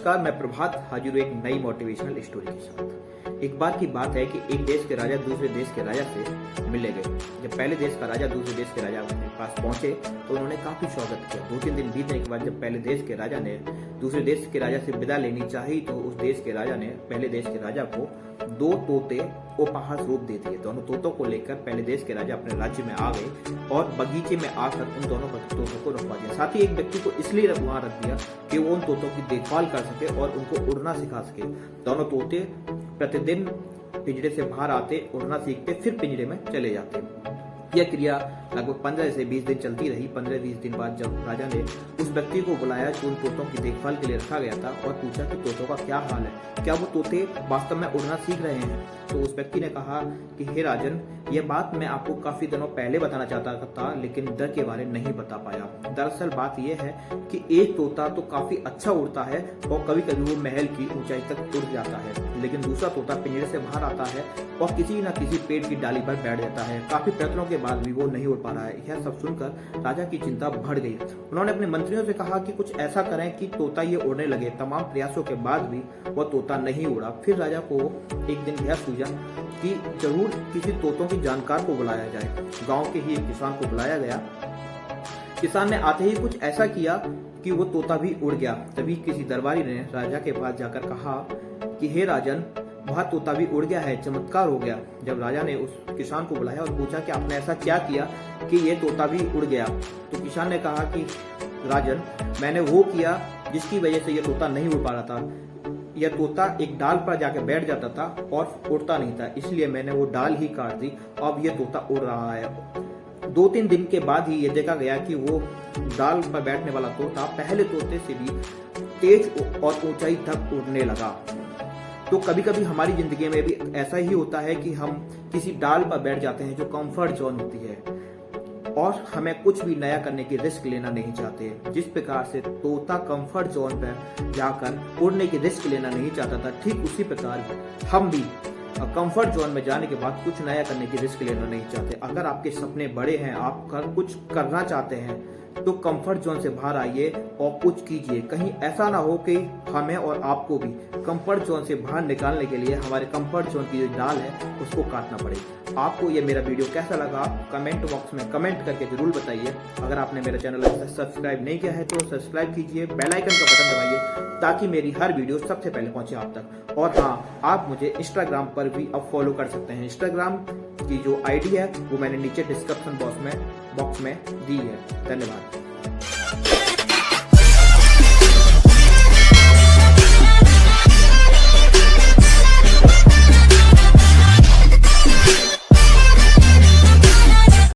नमस्कार, मैं प्रभात हाजिर हूँ एक नई मोटिवेशनल स्टोरी के साथ। एक बार की बात है कि एक देश के राजा दूसरे देश के राजा से मिलने गए। जब पहले देश का राजा दूसरे देश के राजा के पास पहुंचे तो उन्होंने काफी स्वागत किया। 2-3 दिन बीतने के बाद जब पहले देश के राजा ने दूसरे देश के राजा से विदा लेनी चाही तो उस देश के राजा ने पहले देश के राजा को 2 तोते उपहार स्वरूप दे दिए। दोनों तोतों को लेकर पहले देश के राजा अपने राज्य में आ गए और बगीचे में आकर उन दोनों तोतों को रखवा दिया। साथ ही एक व्यक्ति को इसलिए वहां रख दिया कि वो उन तोतों की देखभाल कर सके और उनको उड़ना सिखा सके। दोनों तोते प्रतिदिन पिंजरे से बाहर आते, उड़ना सीखते, फिर पिंजरे में चले जाते। यह क्रिया लगभग 15 से 20 दिन चलती रही। 15-20 दिन बाद जब राजा ने उस व्यक्ति को बुलाया जो उन तोतों की देखभाल के लिए रखा गया था और पूछा कि तोतों का क्या हाल है, क्या वो तोते वास्तव में उड़ना सीख रहे हैं, तो उस व्यक्ति ने कहा कि हे राजन, यह बात मैं आपको काफी दिनों पहले बताना चाहता था लेकिन डर के बारे नहीं बता पाया। दरअसल बात यह है कि एक तोता तो काफी अच्छा उड़ता है और कभी कभी वो महल की ऊंचाई तक उड़ जाता है, लेकिन दूसरा तोता पिंजरे से बाहर आता है और किसी न किसी पेड़ की डाली पर बैठ जाता है। काफी प्रयत्नों के बाद भी वो नहीं उड़ पा रहा है। यह सब सुनकर राजा की चिंता बढ़ गई। उन्होंने अपने मंत्रियों से कहा कि कुछ ऐसा करें कि तोता ये उड़ने लगे। तमाम प्रयासों के बाद भी वह तोता नहीं उड़ा। फिर राजा को एक दिन यह सूझा कि जरूर किसी तोतों की जानकार को बुलाया जाए। गांव के ही एक किसान को बुलाया गया। किसान ने आते ही कुछ ऐसा किया कि वो तोता भी उड़ गया। तभी किसी दरबारी ने राजा के पास जाकर कहा कि हे राजन, वह तोता भी उड़ गया है, चमत्कार हो गया। जब राजा ने उस किसान को बुलाया और पूछा कि आपने ऐसा क्या किया कि ये तोता भी उड़ गया, तो किसान ने कहा कि राजन, मैंने वो किया जिसकी वजह से ये तोता नहीं उड़ पा रहा था। यह तोता एक डाल पर जाकर बैठ जाता था और उड़ता नहीं था, इसलिए मैंने वो डाल ही काट दी। अब यह तोता उड़ रहा है। 2-3 दिन के बाद ही ये देखा गया कि वो डाल पर बैठने वाला तोता पहले तोते से भी तेज और ऊंचाई तक उड़ने लगा। तो कभी कभी हमारी जिंदगी में भी ऐसा ही होता है कि हम किसी डाल पर बैठ जाते हैं जो कंफर्ट जोन होती है और हमें कुछ भी नया करने की रिस्क लेना नहीं चाहते। जिस प्रकार से तोता कंफर्ट जोन पर जाकर उड़ने की रिस्क लेना नहीं चाहता था, ठीक उसी प्रकार हम भी कंफर्ट जोन में जाने के बाद कुछ नया करने की रिस्क लेना नहीं चाहते। अगर आपके सपने बड़े हैं, आप कुछ करना चाहते हैं, तो कंफर्ट जोन से बाहर आइए और कुछ कीजिए। कहीं ऐसा ना हो कि हमें और आपको भी कंफर्ट जोन से बाहर निकालने के लिए हमारे कंफर्ट जोन की जो डाल है उसको काटना पड़े। आपको ये मेरा वीडियो कैसा लगा कमेंट बॉक्स में कमेंट करके जरूर बताइए। अगर आपने मेरा चैनल सब्सक्राइब नहीं किया है तो सब्सक्राइब कीजिए, बेल आइकन का बटन दबाइए ताकि मेरी हर वीडियो सबसे पहले पहुंचे आप तक। और हाँ, आप मुझे इंस्टाग्राम पर भी अब फॉलो कर सकते हैं। इंस्टाग्राम की जो आईडी है वो मैंने नीचे डिस्क्रिप्शन बॉक्स में दी है। धन्यवाद।